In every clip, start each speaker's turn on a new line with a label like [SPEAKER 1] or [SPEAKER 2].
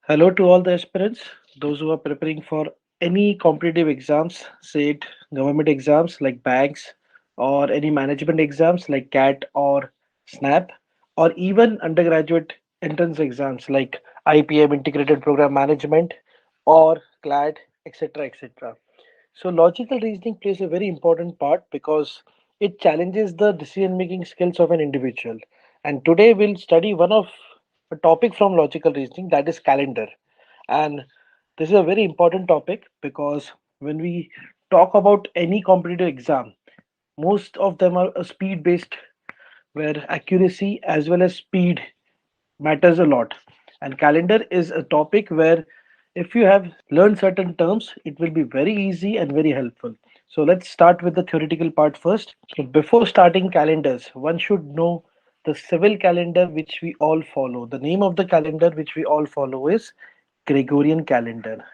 [SPEAKER 1] Hello to all the aspirants, those who are preparing for any competitive exams, say it government exams like banks, or any management exams like CAT or SNAP, or even undergraduate entrance exams like IPM, Integrated Program Management, or CLAD, etc. etc. So, logical reasoning plays a very important part because it challenges the decision making skills of an individual. And today we'll study one of a topic from logical reasoning, that is calendar. And this is a very important topic because when we talk about any competitive exam, most of them are speed based, where accuracy as well as speed matters a lot. And calendar is a topic where if you have learned certain terms, it will be very easy and very helpful. So let's start with the theoretical part first. So before starting calendars, one should know the civil calendar which we all follow. The name of the calendar which we all follow is Gregorian calendar.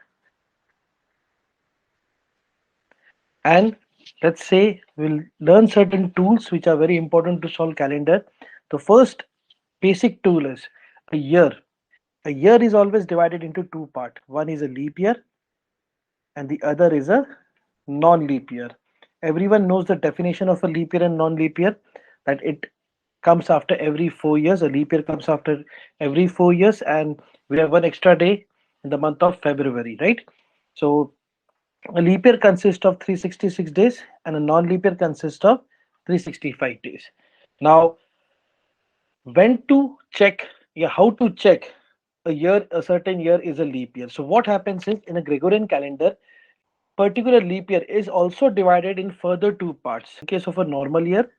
[SPEAKER 1] And let's say we'll learn certain tools which are very important to solve calendar. The first basic tool is a year. A year is always divided into two parts. One is a leap year and the other is a non-leap year. Everyone knows the definition of a leap year and non-leap year, that it comes after every 4 years. A leap year comes after every 4 years, and we have one extra day in the month of February, right? So a leap year consists of 366 days and a non-leap year consists of 365 days. Now, when to check, yeah, how to check a certain year is a leap year. So what happens is in a Gregorian calendar, particular leap year is also divided in further two parts. In case of a normal year,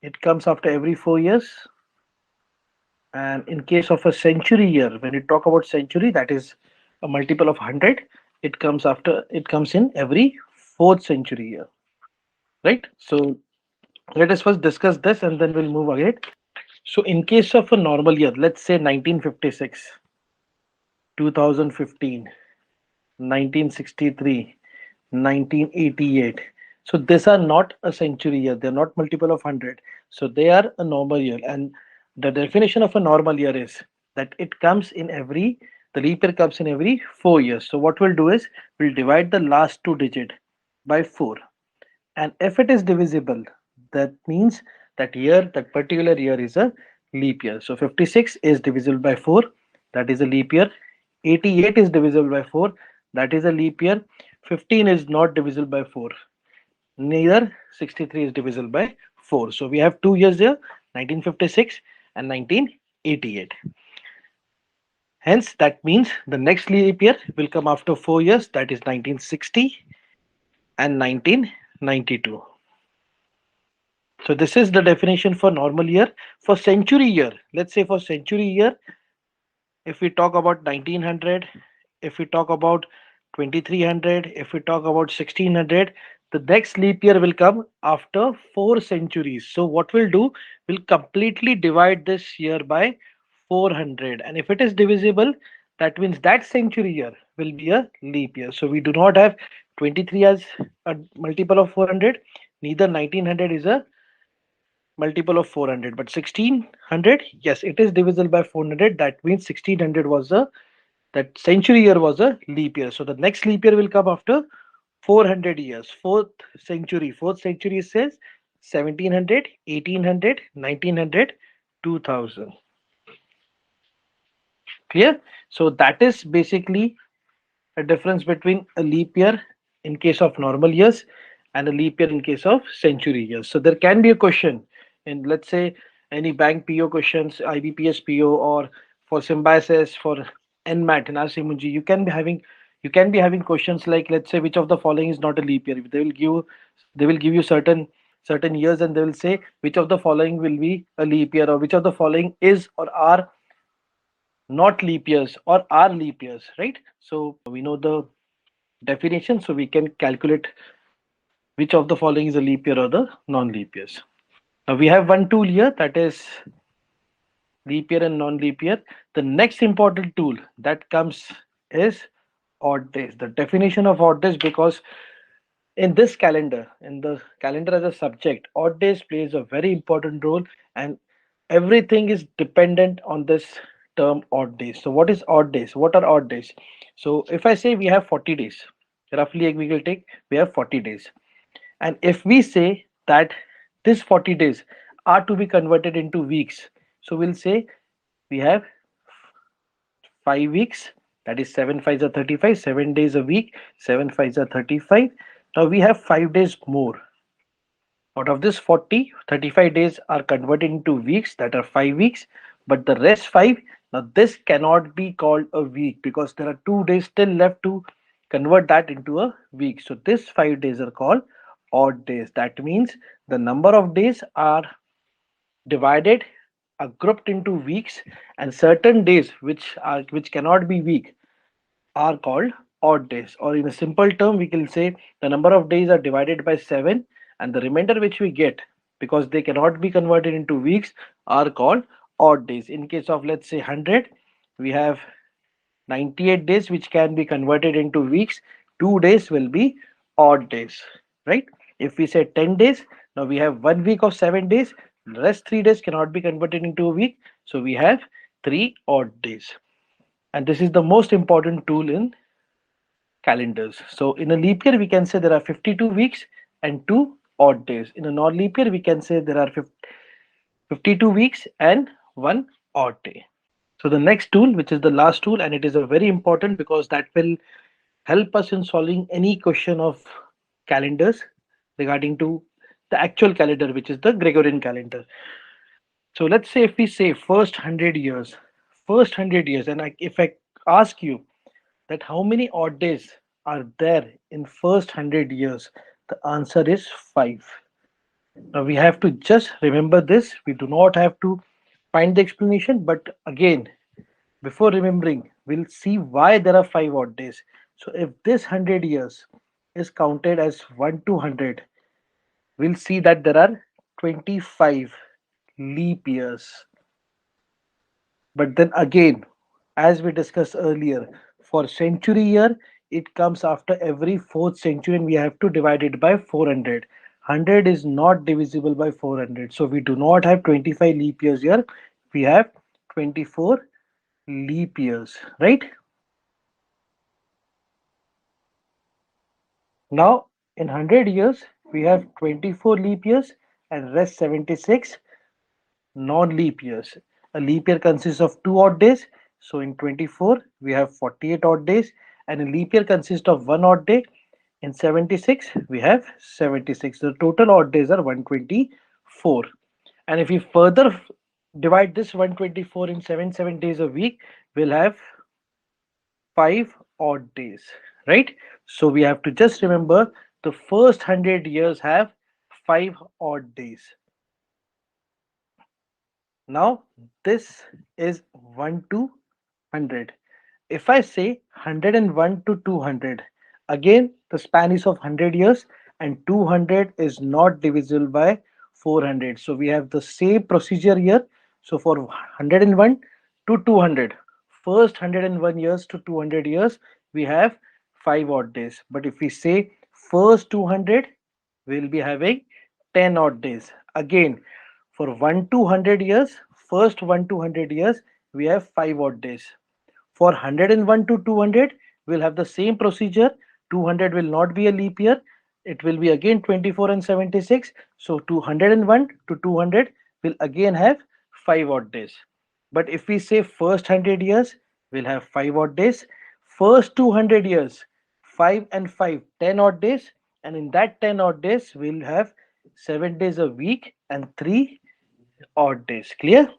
[SPEAKER 1] it comes after every 4 years. And in case of a century year, when you talk about century, that is a multiple of 100, it comes in every fourth century year, right? So let us first discuss this and then we'll move ahead. So in case of a normal year, let's say 1956, 2015, 1963, 1988. So these are not a century year. They're not multiple of 100. So they are a normal year. And the definition of a normal year is that the leap year comes in every 4 years. So what we'll do is we'll divide the last two digit by 4. And if it is divisible, that means that particular year is a leap year. So 56 is divisible by 4, that is a leap year. 88 is divisible by 4, that is a leap year. 15 is not divisible by 4, neither 63 is divisible by 4. So we have 2 years there, 1956 and 1988. Hence, that means the next leap year will come after 4 years, that is 1960 and 1992. So this is the definition for normal year. For century year, let's say for century year, if we talk about 1900, if we talk about 2300, if we talk about 1600, the next leap year will come after 4 centuries. So what we'll do, we'll completely divide this year by 400. And if it is divisible, that means that century year will be a leap year. So we do not have 23 as a multiple of 400, neither 1900 is a multiple of 400, but 1600, yes, it is divisible by 400. That means 1600 was a that century year was a leap year. So the next leap year will come after 400 years. Fourth century says 1700, 1800, 1900, 2000. Clear? So that is basically a difference between a leap year in case of normal years and a leap year in case of century years. So there can be a question in, let's say, any bank PO questions, IBPS PO, or for symbiosis, for NMAT and RCMG, you can be having questions like, let's say, which of the following is not a leap year. They will give you certain years and they will say which of the following will be a leap year, or which of the following is or are not leap years or are leap years, right? So we know the definition, so we can calculate which of the following is a leap year or the non-leap years. Now we have one tool here, that is leap year and non-leap year. The next important tool that comes is odd days. The definition of odd days, because in the calendar as a subject, odd days plays a very important role, and everything is dependent on this term odd days. So what is odd days? What are odd days? So if I say we have 40 days, roughly we will take, we have 40 days. And if we say that this 40 days are to be converted into weeks, so we'll say we have 5 weeks, that is 7 5s are 35, 7 days a week, 7 5s are 35. Now we have 5 days more. Out of this 40, 35 days are converted into weeks, that are 5 weeks, but the rest five, now this cannot be called a week because there are 2 days still left to convert that into a week. So this 5 days are called odd days. That means the number of days are divided, are grouped into weeks, and certain days which cannot be week are called odd days. Or in a simple term, we can say the number of days are divided by 7, and the remainder which we get, because they cannot be converted into weeks, are called odd days. In case of, let's say, 100, we have 98 days which can be converted into weeks. 2 days will be odd days, right? If we say 10 days, now we have 1 week of 7 days. The rest 3 days cannot be converted into a week, so we have 3 odd days. And this is the most important tool in calendars. So in a leap year, we can say there are 52 weeks and 2 odd days. In a non-leap year, we can say there are 52 weeks and 1 odd day. So the next tool, which is the last tool, and it is a very important because that will help us in solving any question of calendars regarding to the actual calendar, which is the Gregorian calendar. So let's say if we say first 100 years, and if I ask you that how many odd days are there in first 100 years, the answer is 5. Now we have to just remember this. We do not have to find the explanation, but again, before remembering, we'll see why there are 5 odd days. So if this 100 years is counted as 1 to 100, we'll see that there are 25 leap years. But then again, as we discussed earlier, for century year, it comes after every fourth century and we have to divide it by 400. 100 is not divisible by 400. So we do not have 25 leap years here. We have 24 leap years, right? Now, in 100 years, we have 24 leap years and rest 76 non-leap years. A leap year consists of 2 odd days. So in 24, we have 48 odd days, and a leap year consists of 1 odd day. In 76, we have 76. The total odd days are 124. And if we further divide this 124 in 7 days a week, we'll have 5 odd days, right? So we have to just remember the first 100 years have 5 odd days. Now this is 1 to 100. If I say 101 to 200, again the span is of 100 years and 200 is not divisible by 400. So we have the same procedure here. So for 101 to 200, first 101 years to 200 years, we have 5 odd days. But if we say first 200, we'll be having 10 odd days. Again, for 1 to 100 years, first 1 to 100 years, we have 5 odd days. For 101 to 200, we'll have the same procedure. 200 will not be a leap year. It will be again 24 and 76. So 201 to 200 will again have 5 odd days. But if we say first 100 years, we'll have 5 odd days. First 200 years, 5 and 5, 10 odd days. And in that 10 odd days, we'll have 7 days a week and 3 odd days. Clear?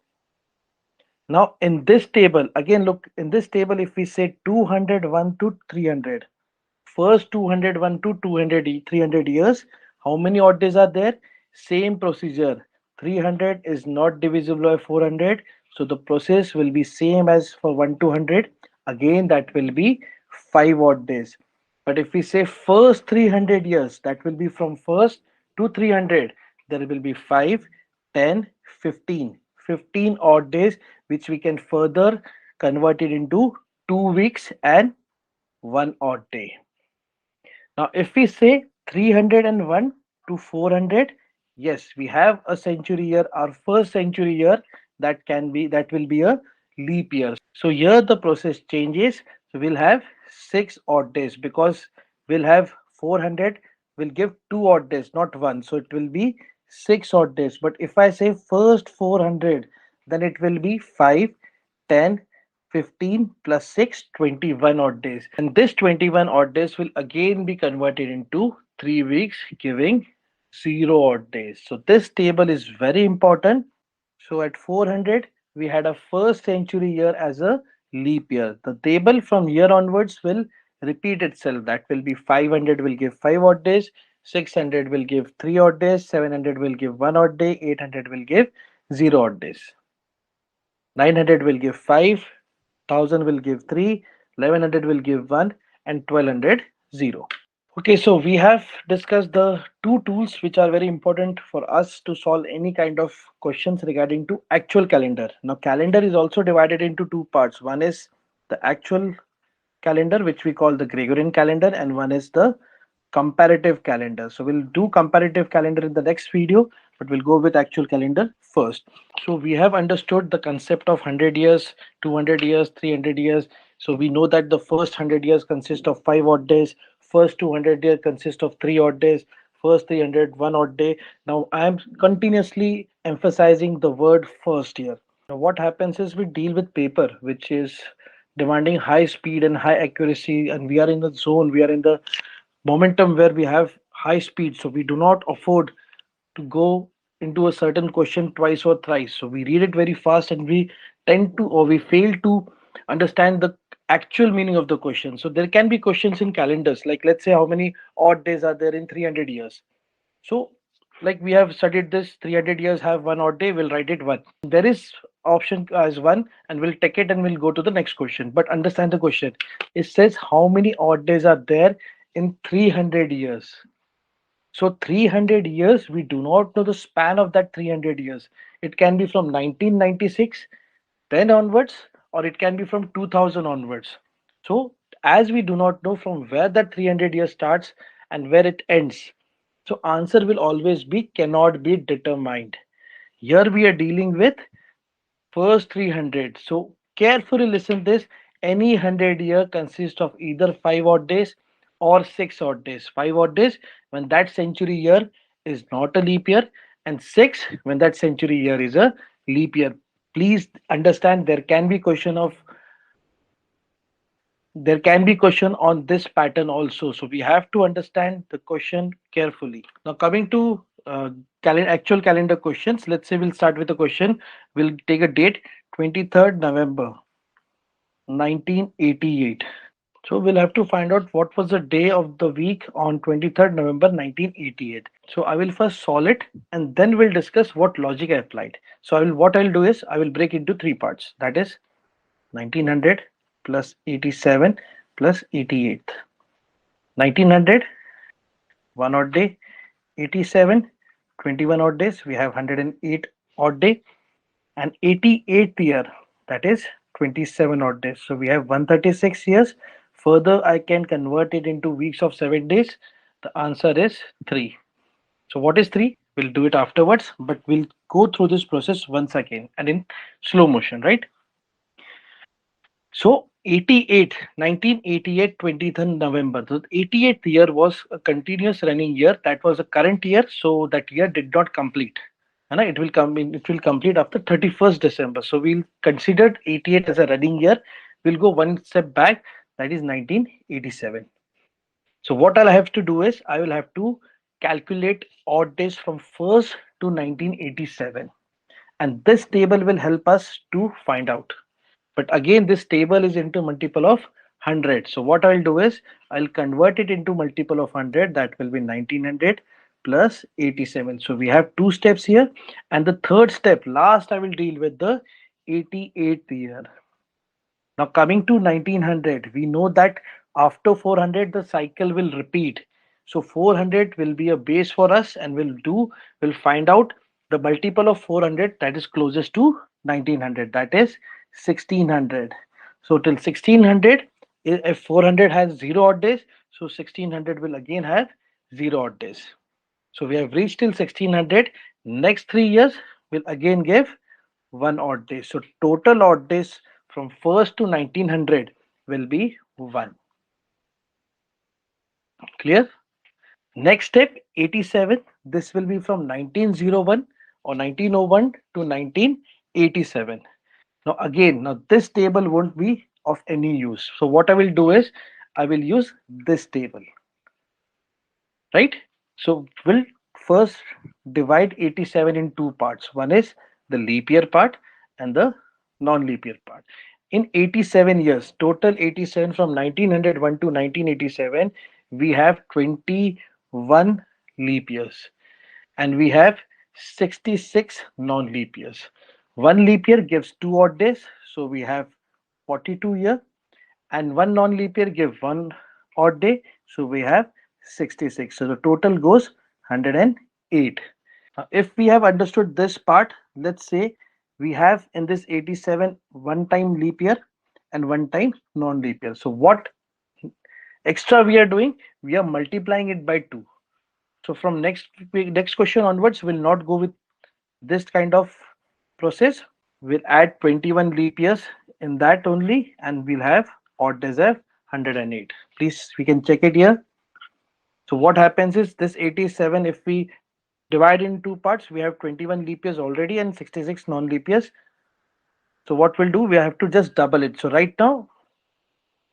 [SPEAKER 1] Now in this table, again look, in this table if we say 201 to 300, first 201 to 300 years, how many odd days are there? Same procedure. 300 is not divisible by 400, so the process will be same as for 1 to 100. Again that will be 5 odd days. But if we say first 300 years, that will be from first to 300, there will be 5, 10, 15. 15 odd days, which we can further convert it into 2 weeks and 1 odd day. Now, if we say 301 to 400, yes, we have a century year, our first century year, that will be a leap year. So here the process changes. So we'll have 6 odd days because we'll have 400 will give 2 odd days, not one. So it will be 6 odd days. But if I say first 400, then it will be 5, 10, 15 plus 6, 21 odd days. And this 21 odd days will again be converted into 3 weeks, giving 0 odd days. So this table is very important. So at 400, we had a first century year as a leap year. The table from here onwards will repeat itself. That will be 500 will give 5 odd days, 600 will give 3 odd days, 700 will give 1 odd day, 800 will give 0 odd days. 900 will give 5, 1000 will give 3, 1100 will give 1, and 1200 0. Okay, so we have discussed the two tools which are very important for us to solve any kind of questions regarding to actual calendar. Now, calendar is also divided into two parts. One is the actual calendar, which we call the Gregorian calendar, and one is the comparative calendar. So we'll do comparative calendar in the next video, but we'll go with actual calendar first. So we have understood the concept of 100 years, 200 years, 300 years. So we know that the first 100 years consist of 5 odd days, first 200 years consist of 3 odd days, first 300 1 odd day. Now I am continuously emphasizing the word first year. Now what happens is we deal with paper, which is demanding high speed and high accuracy, and we are in the zone, we are in the momentum where we have high speed, so we do not afford to go into a certain question twice or thrice. So we read it very fast and we tend to, or we fail to understand the actual meaning of the question. So there can be questions in calendars, like let's say how many odd days are there in 300 years. So like we have studied this, 300 years have 1 odd day, we'll write it 1. There is option as 1, and we'll take it and we'll go to the next question. But understand the question. It says how many odd days are there in 300 years. So 300 years, we do not know the span of that 300 years. It can be from 1996, then onwards, or it can be from 2000 onwards. So as we do not know from where that 300 years starts and where it ends, so answer will always be cannot be determined. Here we are dealing with first 300. So carefully listen this. Any 100 year consists of either 5 odd days or 6 odd days. 5 odd days when that century year is not a leap year, and 6 when that century year is a leap year. Please understand there can be question on this pattern also. So we have to understand the question carefully. Now coming to actual calendar questions, let's say we'll start with a question. We'll take a date, 23rd November 1988. So we'll have to find out what was the day of the week on 23rd November 1988. So I will first solve it and then we'll discuss what logic I applied. So what I'll do is I will break into three parts. That is 1900 plus 87 plus 88. 1900, 1 odd day, 87, 21 odd days. We have 108 odd day, and 88th year, that is 27 odd days. So we have 136 years. Further, I can convert it into weeks of 7 days. The answer is 3. So what is 3? We'll do it afterwards, but we'll go through this process once again and in slow motion, right? So 1988, 20th November. The 88th year was a continuous running year. That was a current year. So that year did not complete. And it will complete after 31st December. So we'll consider 88 as a running year. We'll go one step back. That is 1987. So what I'll have to do is I will have to calculate odd days from 1st to 1987. And this table will help us to find out. But again, this table is into multiple of 100. So what I'll do is I'll convert it into multiple of 100. That will be 1900 plus 87. So we have two steps here. And the third step, last, I will deal with the 88th year. Now coming to 1900, we know that after 400, the cycle will repeat. So 400 will be a base for us, and we'll find out the multiple of 400 that is closest to 1900. That is 1600. So till 1600, if 400 has 0 odd days, so 1600 will again have 0 odd days. So we have reached till 1600. Next 3 years will again give one odd day. So total odd days from 1st to 1900 will be 1. Clear? Next step, 87. This will be from 1901 or 1901 to 1987. Now this table won't be of any use. So what I will do is I will use this table, right? So we'll first divide 87 in two parts. One is the leap year part and the non-leap year part. In 87 years, total 87 from 1901 to 1987, we have 21 leap years and we have 66 non-leap years. One leap year gives two odd days, so we have 42 year, and one non-leap year give one odd day, so we have 66. So the total goes 108. Now, if we have understood this part, let's say we have in this 87 one time leap year and one time non-leap year. So what extra we are doing? We are multiplying it by 2. So from next question onwards, we'll not go with this kind of process. We'll add 21 leap years in that only, and we'll have odd days of 108. Please, we can check it here. So what happens is this 87, if we divide in two parts, we have 21 leap years already and 66 non-leap years. So what we'll do, we have to just double it. So right now,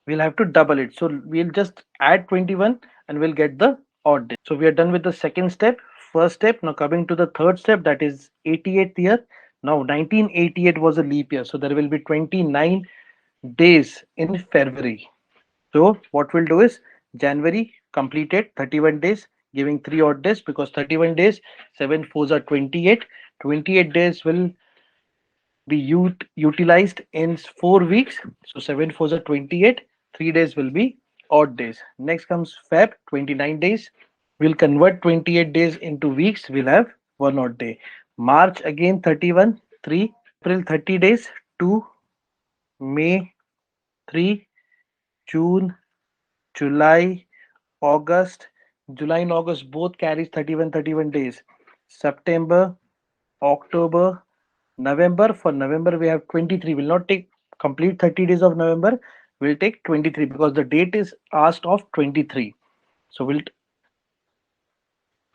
[SPEAKER 1] we'll have to double it. So we'll just add 21 and we'll get the odd day. So we are done with the second step, first step. Now coming to the third step, that is 88th year. Now 1988 was a leap year. So there will be 29 days in February. So what we'll do is January completed 31 days, giving 3 odd days because 31 days, 7 fours are 28. 28 days will be utilized in 4 weeks. So 7 fours are 28. 3 days will be odd days. Next comes Feb, 29 days. We'll convert 28 days into weeks. We'll have 1 odd day. March again 31, 3. April 30 days, 2. May 3. June, July, August. July and August both carries 31 days. September, October, November. For November we have 23. We'll not take complete 30 days of November. We'll take 23 because the date is asked of 23. So we'll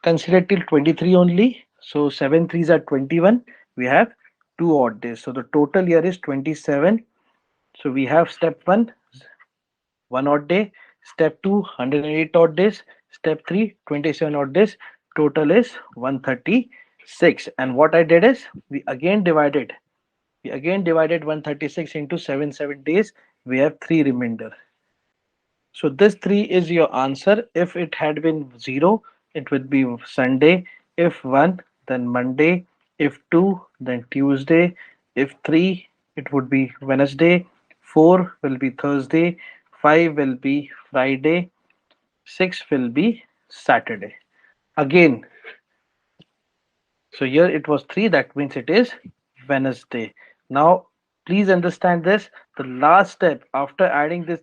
[SPEAKER 1] consider till 23 only. So 7 threes are 21. We have 2 odd days. So the total year is 27. So we have step 1, 1 odd day. Step 2, 108 odd days. Step 3, 27 odd days. Total is 136. And what I did is we again divided 136 into 7 days. We have 3 remainder. So this 3 is your answer. If it had been 0, it would be Sunday. If 1, then Monday. If 2, then Tuesday. If 3, it would be Wednesday. 4 will be Thursday. 5 will be Friday. 6 will be Saturday. Again, so here it was 3, that means it is Wednesday. Now, please understand this. The last step after adding this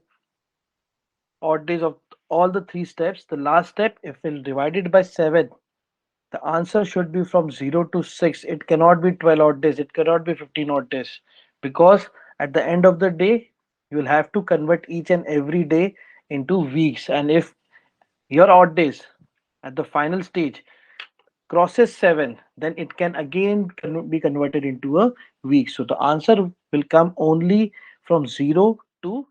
[SPEAKER 1] odd days of all the 3 steps, the last step, if we'll divide it by 7, the answer should be from 0 to 6. It cannot be 12 odd days. It cannot be 15 odd days because at the end of the day, you will have to convert each and every day into weeks. And if your odd days at the final stage crosses 7, then it can again be converted into a week. So the answer will come only from 0 to